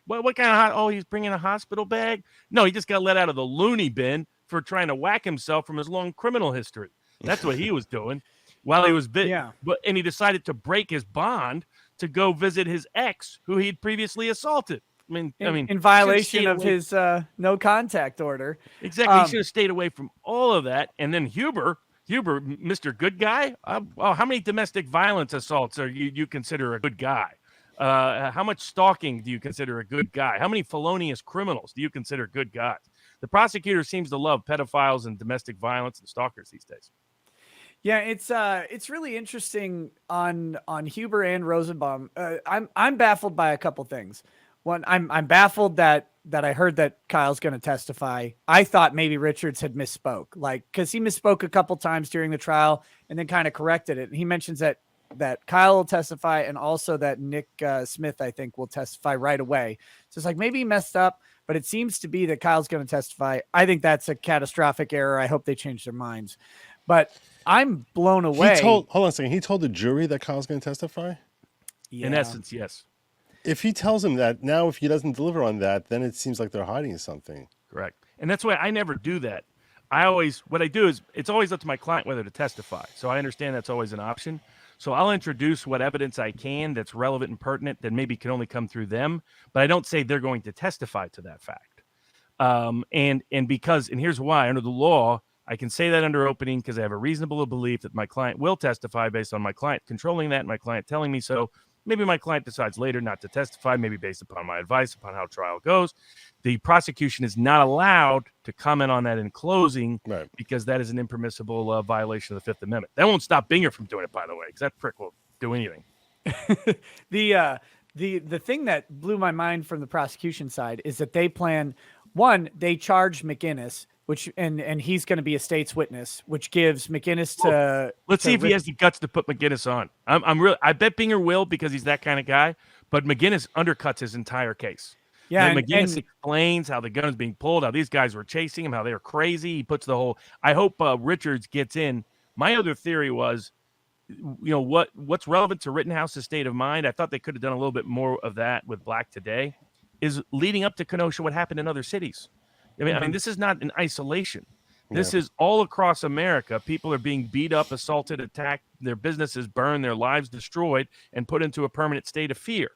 What kind of he's bringing a hospital bag? No, he just got let out of the loony bin for trying to whack himself from his long criminal history. That's what he was doing while he was and he decided to break his bond to go visit his ex, who he'd previously assaulted. I mean, in violation of his no contact order. Exactly. He should have stayed away from all of that. And then Huber, Mr. Good Guy. How many domestic violence assaults are you consider a good guy? How much stalking do you consider a good guy? How many felonious criminals do you consider good guys? The prosecutor seems to love pedophiles and domestic violence and stalkers these days. Yeah, it's really interesting on Huber and Rosenbaum. I'm baffled by a couple things. One, I'm baffled that I heard that Kyle's going to testify. I thought maybe Richards had misspoke, because he misspoke a couple times during the trial and then kind of corrected it. And he mentions that Kyle will testify and also that Nick Smith, I think, will testify right away. So it's like maybe he messed up, but it seems to be that Kyle's going to testify. I think that's a catastrophic error. I hope they change their minds. But I'm blown away. Hold on a second. He told the jury that Kyle's going to testify? Yeah. In essence, yes. If he tells him that, now if he doesn't deliver on that, then it seems like they're hiding something. Correct. And that's why I never do that. What I do is it's always up to my client whether to testify. So I understand that's always an option. So I'll introduce what evidence I can that's relevant and pertinent that maybe can only come through them, but I don't say they're going to testify to that fact. And here's why. Under the law, I can say that under opening because I have a reasonable belief that my client will testify based on my client controlling that and my client telling me so. Maybe my client decides later not to testify, maybe based upon my advice upon how trial goes. The prosecution is not allowed to comment on that in closing because that is an impermissible violation of the Fifth Amendment. That won't stop Binger from doing it, by the way, because that prick will do anything. The thing that blew my mind from the prosecution side is that they charged McInnes, and he's going to be a state's witness, which gives McInnes to. Let's see if he has the guts to put McInnes on. I bet Binger will because he's that kind of guy. But McInnes undercuts his entire case. Yeah, McInnes explains how the gun is being pulled, how these guys were chasing him, how they were crazy. He puts the whole. I hope Richards gets in. My other theory was, what's relevant to Rittenhouse's state of mind. I thought they could have done a little bit more of that with Black today. Is leading up to Kenosha, what happened in other cities. I mean, this is not in isolation. This is all across America. People are being beat up, assaulted, attacked, their businesses burned, their lives destroyed, and put into a permanent state of fear.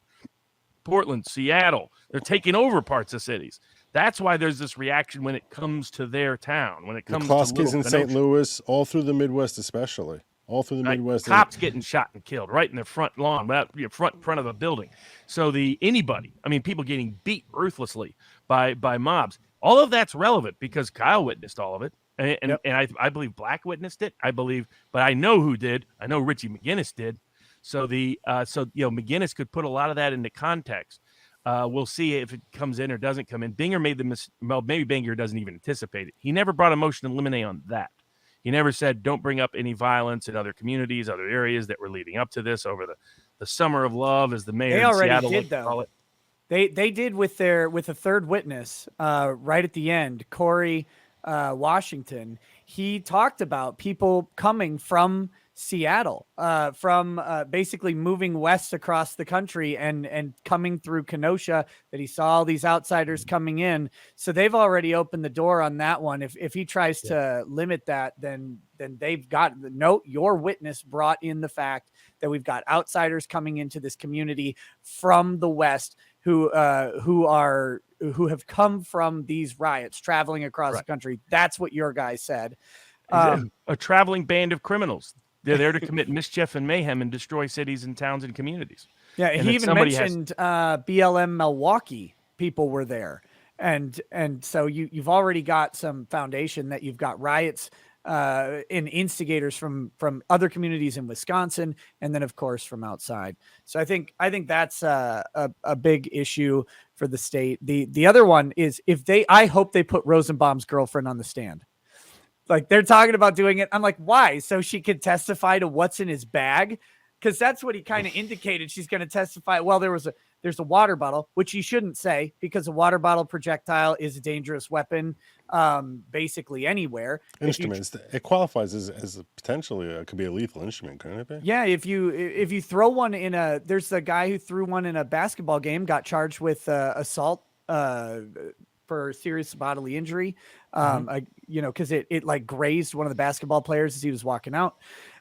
Portland, Seattle, they're taking over parts of cities. That's why there's this reaction when it comes to their town, when it comes McCloskey's in St. Louis, all through the Midwest especially. All through the Midwest. Cops getting shot and killed right in their front lawn, front of a building. So people getting beat ruthlessly by mobs. All of that's relevant because Kyle witnessed all of it. And I believe Black witnessed it. But I know who did. I know Richie McInnes did. So McInnes could put a lot of that into context. We'll see if it comes in or doesn't come in. Binger made maybe Binger doesn't even anticipate it. He never brought a motion to eliminate on that. He never said, don't bring up any violence in other communities, other areas that were leading up to this over the summer of love, as the mayor they already Seattle did, though. Call it. They did with a third witness right at the end, Corey Washington. He talked about people coming from Seattle, from basically moving west across the country and coming through Kenosha, that he saw all these outsiders coming in. So they've already opened the door on that one. If he tries to limit that, then they've got the note. Your witness brought in the fact that we've got outsiders coming into this community from the West who have come from these riots traveling across the country. That's what your guy said. A traveling band of criminals. They're there to commit mischief and mayhem and destroy cities and towns and communities. Yeah, and he even mentioned BLM Milwaukee people were there. And so you've already got some foundation that you've got riots and instigators from other communities in Wisconsin, and then of course from outside. So I think that's a big issue for the state. The other one is I hope they put Rosenbaum's girlfriend on the stand. Like, they're talking about doing it. I'm like, why? So she could testify to what's in his bag? Because that's what he kind of indicated. She's going to testify. Well, there was there's a water bottle, which you shouldn't say because a water bottle projectile is a dangerous weapon, basically anywhere. Instruments. It qualifies as a potentially it could be a lethal instrument, couldn't it be? Yeah, if you throw one in there's a guy who threw one in a basketball game, got charged with assault for serious bodily injury, because it like grazed one of the basketball players as he was walking out.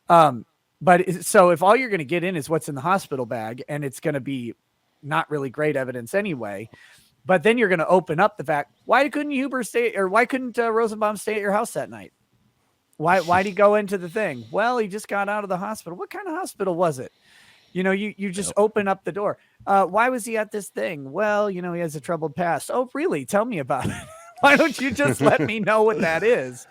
So if all you're going to get in is what's in the hospital bag, and it's going to be not really great evidence anyway, but then you're going to open up the fact, why couldn't Rosenbaum stay at your house that night? Why'd he go into the thing? Well, he just got out of the hospital. What kind of hospital was it? You just open up the door. Why was he at this thing? Well, he has a troubled past. Oh, really? Tell me about it. Why don't you just let me know what that is?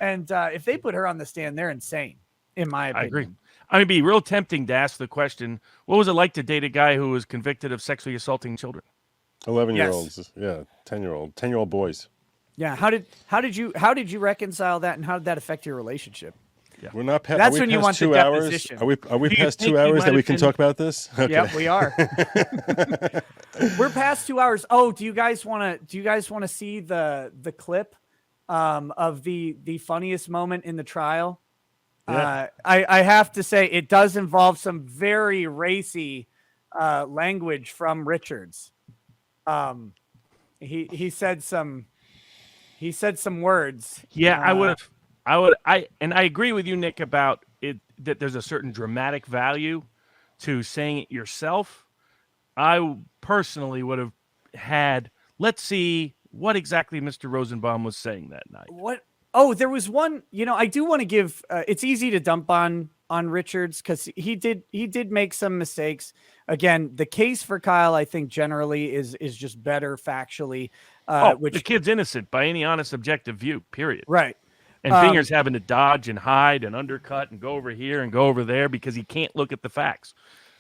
And if they put her on the stand, they're insane, in my opinion. I agree. I mean, it'd be real tempting to ask the question, what was it like to date a guy who was convicted of sexually assaulting children? 11-year-olds. Yeah. 10-year-old boys. Yeah. How did you reconcile that, and how did that affect your relationship? Yeah. We're not past. That's when you want 2 the hours. deposition. Are we past 2 hours that we can talk about this? Okay. Yep, we are. We're past 2 hours. Oh, do you guys want to see the clip of the funniest moment in the trial? Yeah. I have to say it does involve some very racy language from Richards. He said some words. Yeah, I agree with you, Nick, about it, that there's a certain dramatic value to saying it yourself. I personally would have had, let's see what exactly Mr. Rosenbaum was saying that night. What? Oh, there was one, I do want to give, it's easy to dump on Richards because he did make some mistakes. Again, the case for Kyle, I think generally is just better factually. Which the kid's innocent by any honest, objective view, period. Right. And Binger's having to dodge and hide and undercut and go over here and go over there because he can't look at the facts.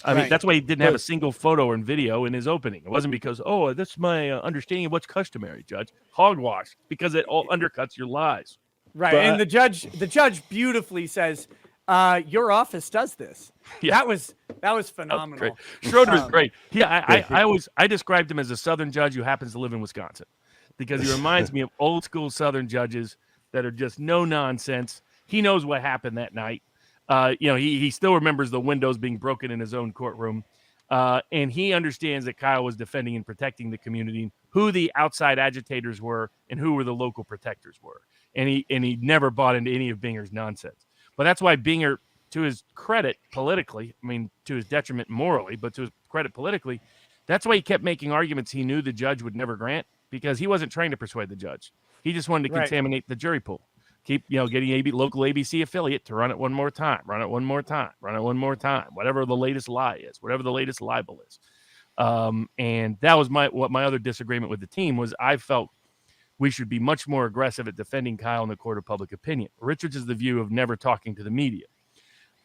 I mean, that's why he didn't have a single photo or video in his opening. It wasn't because, that's my understanding of what's customary, Judge. Hogwash, because it all undercuts your lies. Right. And the judge beautifully says, your office does this. Yeah. That was phenomenal. Great. Schroeder was great. Yeah, I described him as a Southern judge who happens to live in Wisconsin because he reminds me of old school Southern judges that are just no nonsense. He knows what happened that night. He still remembers the windows being broken in his own courtroom. And he understands that Kyle was defending and protecting the community, who the outside agitators were and who were the local protectors were. And he never bought into any of Binger's nonsense. But that's why Binger, to his credit politically, I mean, to his detriment morally, but to his credit politically, that's why he kept making arguments he knew the judge would never grant, because he wasn't trying to persuade the judge. He just wanted to contaminate the jury pool. Keep, getting local ABC affiliate to run it one more time, whatever the latest lie is, whatever the latest libel is. And that was my other disagreement with the team was I felt we should be much more aggressive at defending Kyle in the court of public opinion. Richards is the view of never talking to the media.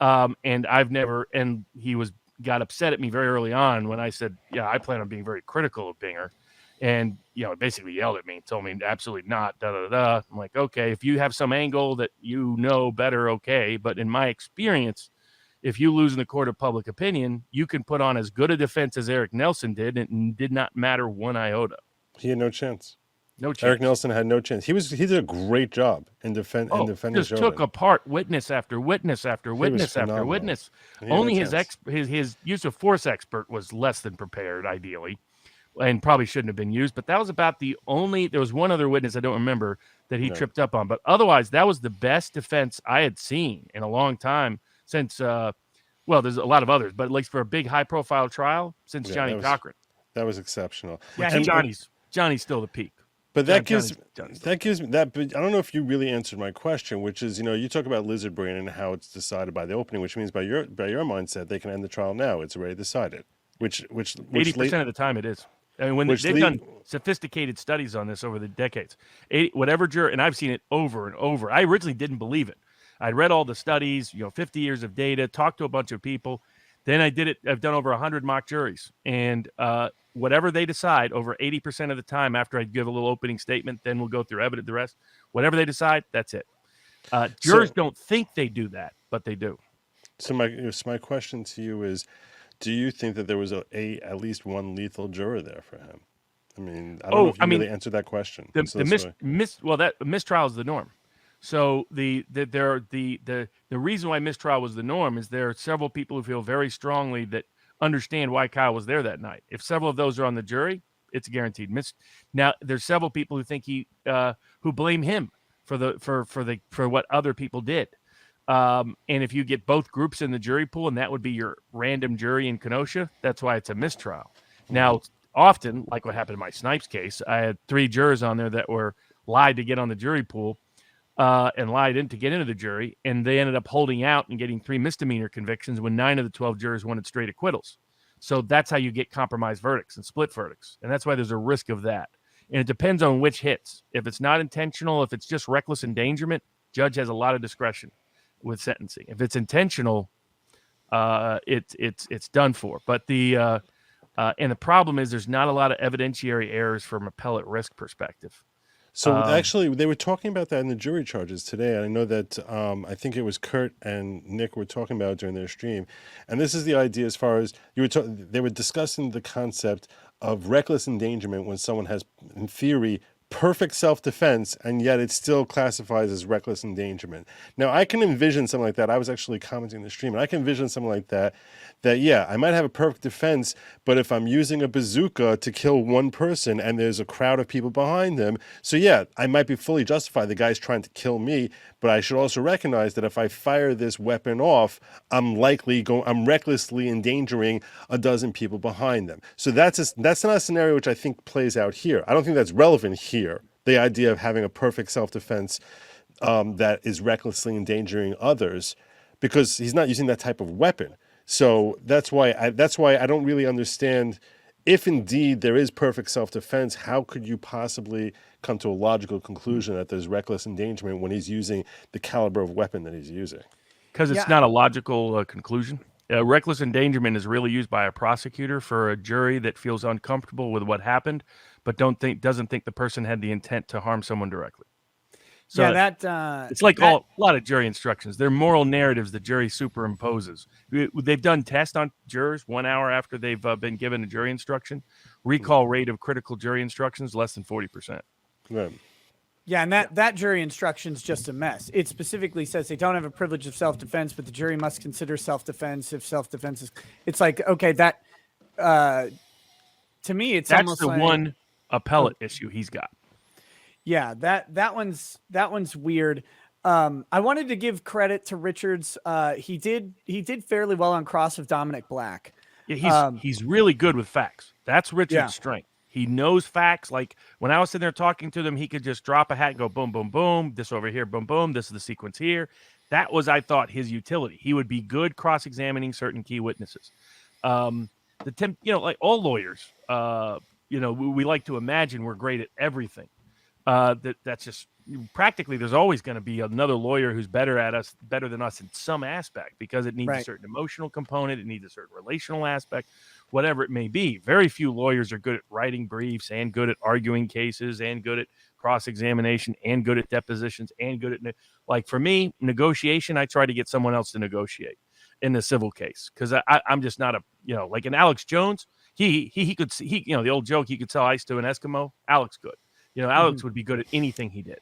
And he got upset at me very early on when I said, I plan on being very critical of Binger. And, basically yelled at me and told me absolutely not, I'm like, okay, if you have some angle that you know better, okay. But in my experience, if you lose in the court of public opinion, you can put on as good a defense as Eric Nelson did, and it did not matter one iota. He had no chance. No chance. Eric Nelson had no chance. He did a great job in defending. Just took apart witness after witness after witness after witness. Only his use of force expert was less than prepared, ideally, and probably shouldn't have been used. But that was about the only. There was one other witness I don't remember that he tripped up on, but otherwise that was the best defense I had seen in a long time since. There's a lot of others, but at least for a big high-profile trial since Johnny Cochran. That was exceptional. Yeah, Johnny's still the peak. But that gives me that. But I don't know if you really answered my question, which is, you talk about lizard brain and how it's decided by the opening, which means by your mindset, they can end the trial now. It's already decided. Which 80% of the time it is. I mean, they've done sophisticated studies on this over the decades. Whatever juror, and I've seen it over and over. I originally didn't believe it. I'd read all the studies, 50 years of data, talked to a bunch of people. Then I did it. I've done over 100 mock juries, and whatever they decide, over 80% of the time, after I give a little opening statement, then we'll go through evidence. The rest, whatever they decide, that's it. Jurors don't think they do that, but they do. So my question to you is, do you think that there was at least one lethal juror there for him? I mean, I don't know if you really answered that question. That mistrial is the norm. So the reason why mistrial was the norm is there are several people who feel very strongly that understand why Kyle was there that night. If several of those are on the jury, it's a guaranteed miss. Now there's several people who think who blame him for what other people did. And if you get both groups in the jury pool, and that would be your random jury in Kenosha, that's why it's a mistrial. Now, often, like what happened in my Snipes case, I had 3 jurors on there that were lied to get on the jury pool and lied in to get into the jury, and they ended up holding out and getting 3 misdemeanor convictions when 9 of the 12 jurors wanted straight acquittals. So that's how you get compromised verdicts and split verdicts, and that's why there's a risk of that. And it depends on which hits. If it's not intentional, if it's just reckless endangerment, judge has a lot of discretion with sentencing. If it's intentional, it's done for. But the problem is there's not a lot of evidentiary errors from appellate risk perspective. So actually, they were talking about that in the jury charges today. I know that I think it was Kurt and Nick were talking about it during their stream, and this is the idea as far as they were discussing the concept of reckless endangerment when someone has, in theory, perfect self-defense, and yet it still classifies as reckless endangerment. Now, I can envision something like that. I was actually commenting in the stream, and I can envision something like that, yeah, I might have a perfect defense, but if I'm using a bazooka to kill one person and there's a crowd of people behind them, so yeah, I might be fully justified. The guy's trying to kill me, but I should also recognize that if I fire this weapon off, I'm recklessly endangering a dozen people behind them. So that's not a scenario which I think plays out here. I don't think that's relevant here. The idea of having a perfect self-defense that is recklessly endangering others, because he's not using that type of weapon. So that's why I don't really understand, if indeed there is perfect self-defense, how could you possibly come to a logical conclusion that there's reckless endangerment when he's using the caliber of weapon that he's using? Because it's not a logical conclusion. Reckless endangerment is really used by a prosecutor for a jury that feels uncomfortable with what happened, but doesn't think the person had the intent to harm someone directly. So it's like a lot of jury instructions. They're moral narratives the jury superimposes. They've done tests on jurors 1 hour after they've been given a jury instruction. Recall rate of critical jury instructions less than 40%. Right. Yeah, and that jury instruction is just a mess. It specifically says they don't have a privilege of self-defense, but the jury must consider self-defense if self-defense is. It's like, okay, that to me, it's that's almost the like, one appellate issue he's got. Yeah, that one's weird. I wanted to give credit to Richards. He did fairly well on cross of Dominic Black. Yeah, he's really good with facts. That's Richard's strength. He knows facts. Like when I was sitting there talking to them, he could just drop a hat and go boom, boom, boom. This over here, boom, boom. This is the sequence here. That was, I thought, his utility. He would be good cross-examining certain key witnesses. Like all lawyers, we like to imagine we're great at everything. That's just practically. There's always going to be another lawyer who's better than us in some aspect, because it needs a certain emotional component, it needs a certain relational aspect, whatever it may be. Very few lawyers are good at writing briefs and good at arguing cases and good at cross-examination and good at depositions and good at like for me, negotiation. I try to get someone else to negotiate in the civil case, because I'm just not like an Alex Jones. He could the old joke, he could sell ice to an Eskimo. Alex could. Alex would be good at anything he did.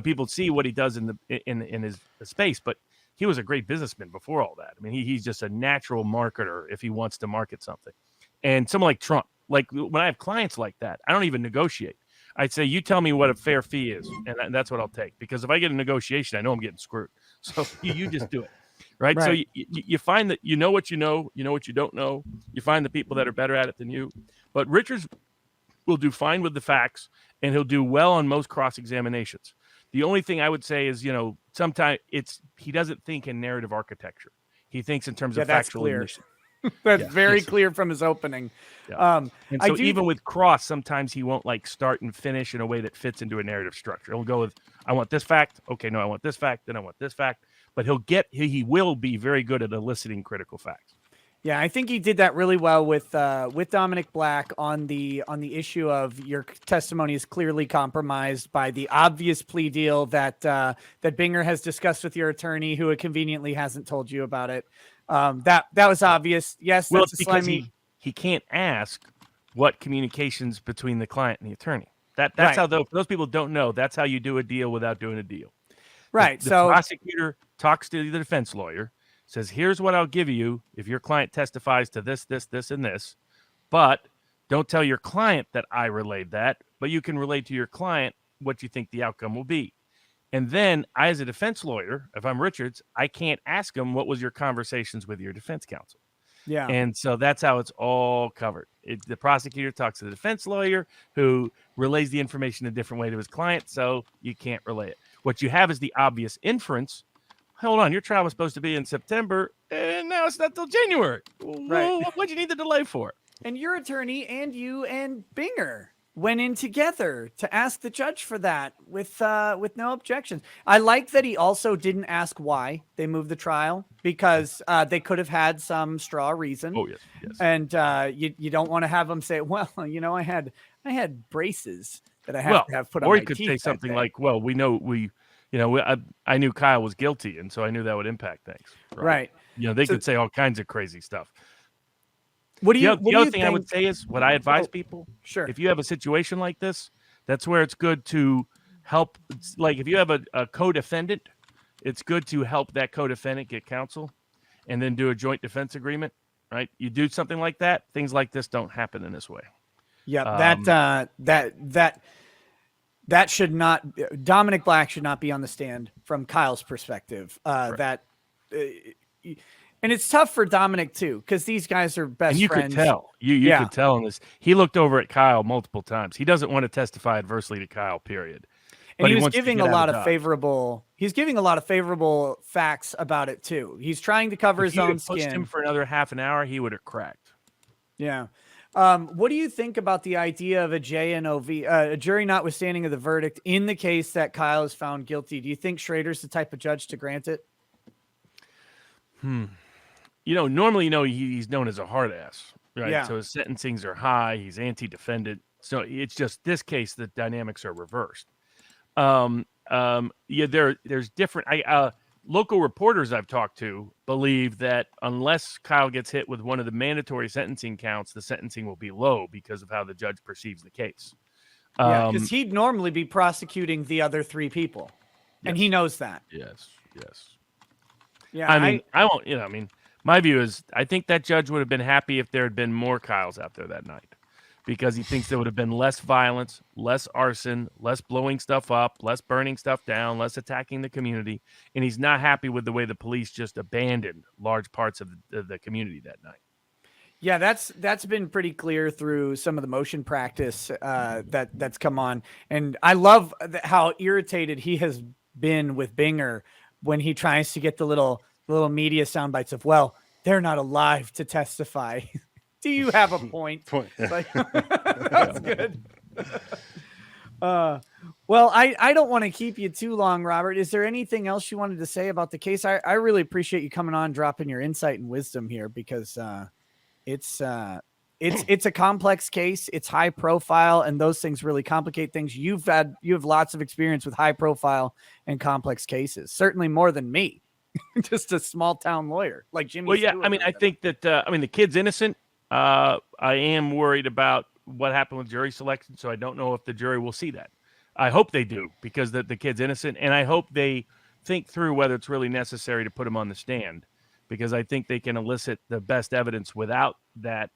People see what he does in his space, but he was a great businessman before all that. I mean, he's just a natural marketer if he wants to market something. And someone like Trump, like when I have clients like that, I don't even negotiate. I'd say, you tell me what a fair fee is, and that's what I'll take. Because if I get a negotiation, I know I'm getting screwed. So you just do it. Right. So you find that you know what you know what you don't know. You find the people that are better at it than you. But Richards will do fine with the facts, and he'll do well on most cross-examinations. The only thing I would say is, sometimes he doesn't think in narrative architecture. He thinks in terms of factual admission. That's very clear from his opening. Yeah. And so even with cross, sometimes he won't like start and finish in a way that fits into a narrative structure. He'll go with, I want this fact. Okay, no, I want this fact. Then I want this fact. But he will be very good at eliciting critical facts. Yeah, I think he did that really well with Dominic Black on the issue of your testimony is clearly compromised by the obvious plea deal that Binger has discussed with your attorney, who conveniently hasn't told you about it. That was obvious. Yes, Well, that's it's a because slimy. he can't ask what communications between the client and the attorney. That's Right. how those people don't know. That's how you do a deal without doing a deal. Right. The So prosecutor talks to the defense lawyer, says, "Here's what I'll give you if your client testifies to this, this, this, and this, but don't tell your client that I relayed that, but you can relate to your client what you think the outcome will be." And then I, as a defense lawyer, if I'm Richards, I can't ask him what was your conversations with your defense counsel. yeah. And so that's how it's all covered. The prosecutor talks to the defense lawyer who relays the information a different way to his client, so you can't relay it. What you have is the obvious inference. Hold on, your trial was supposed to be in September, and now it's not till January. Right. What'd you need the delay for? And your attorney and you and Binger went in together to ask the judge for that with no objections. I like that he also didn't ask why they moved the trial, because they could have had some straw reason. Oh, yes, yes. And you don't want to have them say, well, I had braces that I have to have put on. Or my he could teeth say that something day." like, well, I knew Kyle was guilty, and so I knew that would impact things. Right. They So- could say all kinds of crazy stuff. What do you? The other thing I would say is what I advise people. Sure. If you have a situation like this, that's where it's good to help. Like if you have a co-defendant, it's good to help that co-defendant get counsel and then do a joint defense agreement, right? You do something like that, things like this don't happen in this way. Yeah, that should not. Dominic Black should not be on the stand from Kyle's perspective. And it's tough for Dominic too, because these guys are best And you friends. could tell. You could tell in this. He looked over at Kyle multiple times. He doesn't want to testify adversely to Kyle, period. And But he was wants to giving get a out lot of of Dodge. favorable. He's giving a lot of favorable facts about it too. He's trying to cover If his you own had pushed skin. him for another half an hour, he would have cracked. Yeah. What do you think about the idea of a JNOV, a jury notwithstanding of the verdict in the case that Kyle is found guilty? Do you think Schrader's the type of judge to grant it? Normally, he's known as a hard ass, right? Yeah. So his sentencings are high. He's anti-defendant. So it's just this case, the dynamics are reversed. There's different. Local reporters I've talked to believe that unless Kyle gets hit with one of the mandatory sentencing counts, the sentencing will be low because of how the judge perceives the case. Yeah, because he'd normally be prosecuting the other three people, and he knows that. Yes. Yeah, I won't. My view is I think that judge would have been happy if there had been more Kyles out there that night, because he thinks there would have been less violence, less arson, less blowing stuff up, less burning stuff down, less attacking the community. And he's not happy with the way the police just abandoned large parts of the community that night. Yeah, that's been pretty clear through some of the motion practice that's come on. And I love how irritated he has been with Binger when he tries to get the little media sound bites of, well, they're not alive to testify. Do you have a point? Like, that's good. Well, I don't want to keep you too long, Robert. Is there anything else you wanted to say about the case? I really appreciate you coming on, dropping your insight and wisdom here, because it's a complex case. It's high profile, and those things really complicate things. You have lots of experience with high profile and complex cases, certainly more than me. Just a small town lawyer like Jimmy. Well, yeah, Stewart I think that the kid's innocent. I am worried about what happened with jury selection, so I don't know if the jury will see that. I hope they do, because the kid's innocent, and I hope they think through whether it's really necessary to put him on the stand, because I think they can elicit the best evidence without that.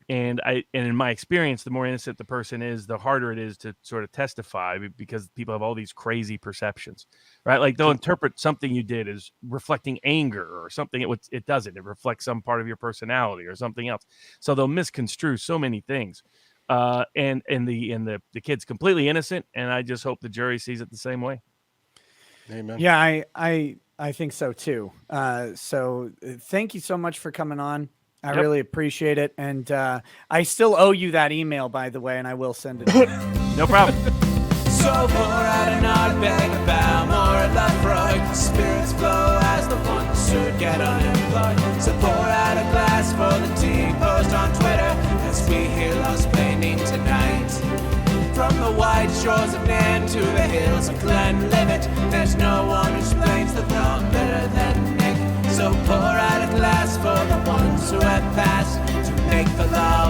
And in my experience, the more innocent the person is, the harder it is to sort of testify, because people have all these crazy perceptions, right? Like they'll interpret something you did as reflecting anger or something. It doesn't. It reflects some part of your personality or something else. So they'll misconstrue so many things. And the kid's completely innocent, and I just hope the jury sees it the same way. Amen. Yeah, I think so too. So thank you so much for coming on. I really appreciate it. And I still owe you that email, by the way, and I will send it. No problem. So pour out another bag of Balmore and Lafroig. Spirits flow as the ones who get unemployed. So pour out a glass for the team. Post on Twitter as we hear Lost Painting tonight. From the white shores of Nairn to the hills of Glenlivet, there's no one who explains the thought better than Nick. So pour out a glass for the ones who have passed to make the law